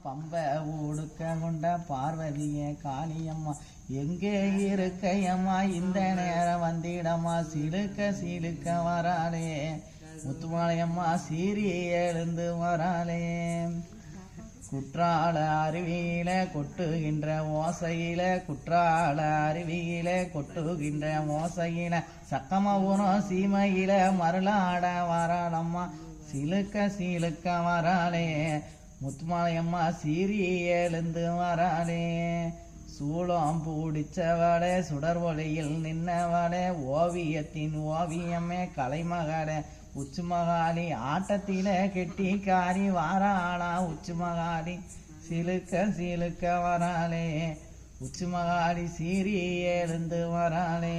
பம்ப ஊடுக்க கொண்ட பார்வதியே காளியம்மா எங்கே இருக்கையம்மா இந்த நேரம் வந்திடம்மா சிலுக்க சிலுக்க வராளே முத்துமாலையம்மா சீரி எழுந்து வராளே குற்றால அருவியில கொட்டுகின்ற ஓசையில குற்றால அருவியில கொட்டுகின்ற ஓசையில சக்கமபுரம் சீமையில மருளாட வராளம்மா சிலுக்க சிலுக்க வராளே முத்துமாலையம்மா சீரி எழுந்து வராளே சூளம் பூடிச்சவளே சுடர் ஒளியில் நின்னவளே ஓவியத்தின் ஓவியமே கலைமகளே உச்சுமகாளி ஆட்டத்தில கெட்டிக்காரி வாராளா உச்சுமகாளி சிலுக்க சிலுக்க வராளே உச்சுமகாளி சீரி எழுந்து வராளே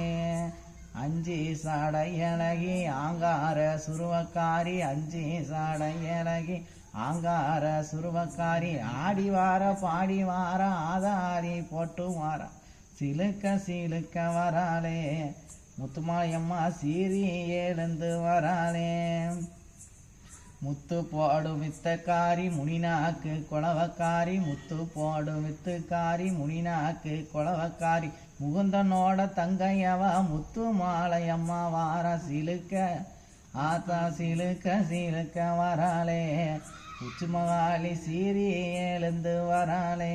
அஞ்சி சாடையழகி ஆங்கார சுருவக்காரி அஞ்சி சாடையழகி ஆங்கார சுருவக்காரி ஆடி வார பாடி வார ஆதாரி போட்டு வார சிலுக்க சிலுக்க வராளே முத்துமாலையம்மா சீரி எழுந்து வராளே முத்து போடும் வித்தக்காரி முனிநாக்கு குளவக்காரி முத்து போடும் வித்துக்காரி முனிநாக்கு குளவக்காரி முகுந்தனோட தங்கையவ முத்து மாலையம்மா வார சிலுக்க ஆத்தா சிலுக்க சிலுக்க வராளே உச்சுமகாளி சீரி எழுந்து வராளே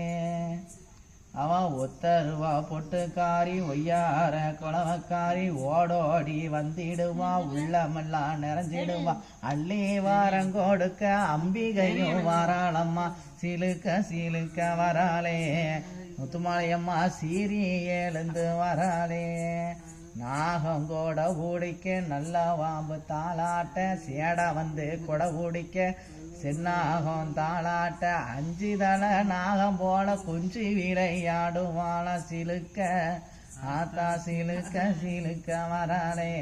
அவ ஒத்தருவா பொட்டுக்காரி ஒய்யார குளவக்காரி ஓடோடி வந்திடுவா உள்ளமெல்லாம் நிறைஞ்சிடுவா அள்ளி வாரங்கொடுக்க அம்பிகையும் வாராளம்மா சிலுக்க சிலுக்க வராளே முத்துமாலையம்மா சீரி எழுந்து வராளே நாகங்கோட ஊடிக்க நல்ல வாம்பு தாளாட்ட சேட வந்து கொட ஊடிக்க சென்னாகம் தாளாட்ட அஞ்சு தல நாகம் போல குஞ்சு விளையாடுவாள சிலுக்க ஆத்தா சிலுக்க சிலுக்க வராளே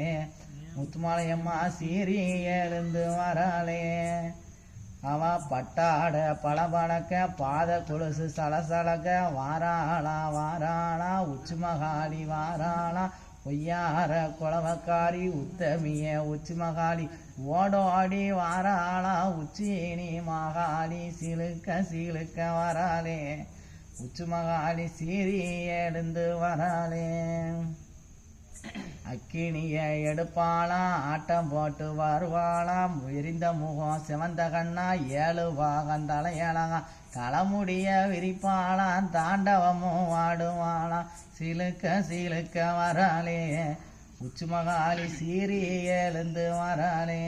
முத்துமாலையம்மா சீரி எழுந்து வராளே அவ பட்டாட பளபளக்க பாத கொலுசு சலசலக்க வாராளா வாராளா உச்சுமகாளி வாராளா பொய்யார குளவக்காரி உத்தமிய உச்சுமகாளி ஓடோடி வாராளா உச்சினி மகாளி சிலுக்க சிலுக்க வராளே உச்சுமகாளி சீரி எழுந்து வராளே அக்கினிய எடுப்பாளா ஆட்டம் போட்டு வருவாளாம் எரிந்த முகம் சிவந்த கண்ணா ஏழு பாகம் தலையழகா தலைமுடிய விரிப்பாளாம் தாண்டவமும் ஆடுவாளாம் சிலுக்க சிலுக்க வராளே உச்சுமகாளி சீரி எழுந்து வராளே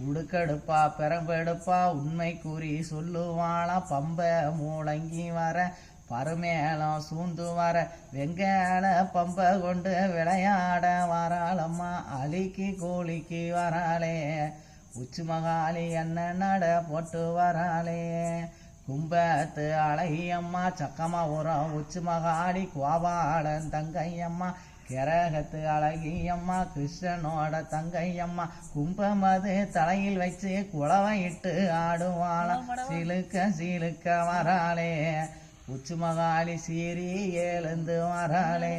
உடுக்கெடுப்பா பெரம்பெடுப்பா உண்மை கூறி சொல்லுவாளா பம்ப மூளங்கி வர பருமேளம் சூந்து வர வெங்கால பம்ப கொண்டு விளையாட வராளம்மா அலிக்கு கூலிக்கு வராளே உச்சுமகாளி என்ன நட போட்டு வராளே கும்பத்து அழகியம்மா சக்கமபுரம் உச்சுமகாளி கோபாலன் தங்கையம்மா கிரகத்து அழகியம்மா கிருஷ்ணனோட தங்கையம்மா கும்பமது தலையில் வச்சு குளவை இட்டு ஆடுவாளாம் சிலுக்க சிலுக்க வராளே உச்சுமகாளி சீரி எழுந்து வராளே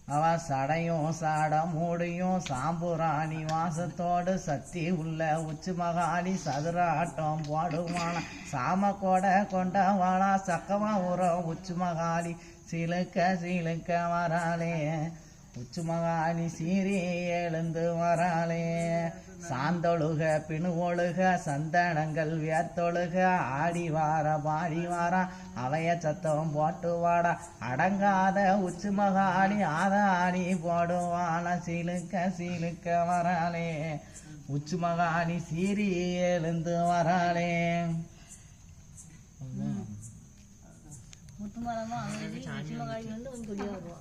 அவ சடையும் சாட மூடியும் சாம்புராணி வாசத்தோடு சக்தி உள்ள உச்சுமகாளி சதுராட்டம் போடுவாளா சாம கொடை கொண்டவாளா சக்கமபுரம் உச்சுமகாளி சிலுக்க சிலுக்க வராளே உச்சுமகாளி சீரி எழுந்து வராளே சாந்தொழுக பிணுவொழுக சந்தனங்கள் வியத்தொழுக ஆடி வார பாடி வாரா அவைய சத்தம் போட்டு வாடா அடங்காத உச்சுமகாளி ஆதாடி போடுவாளா சிலுக்க சிலுக்க வராளே உச்சுமகாளி சீரி எழுந்து வராளே முத்துமாலமா உச்சுமகாளி வந்து கொஞ்சம் வருவா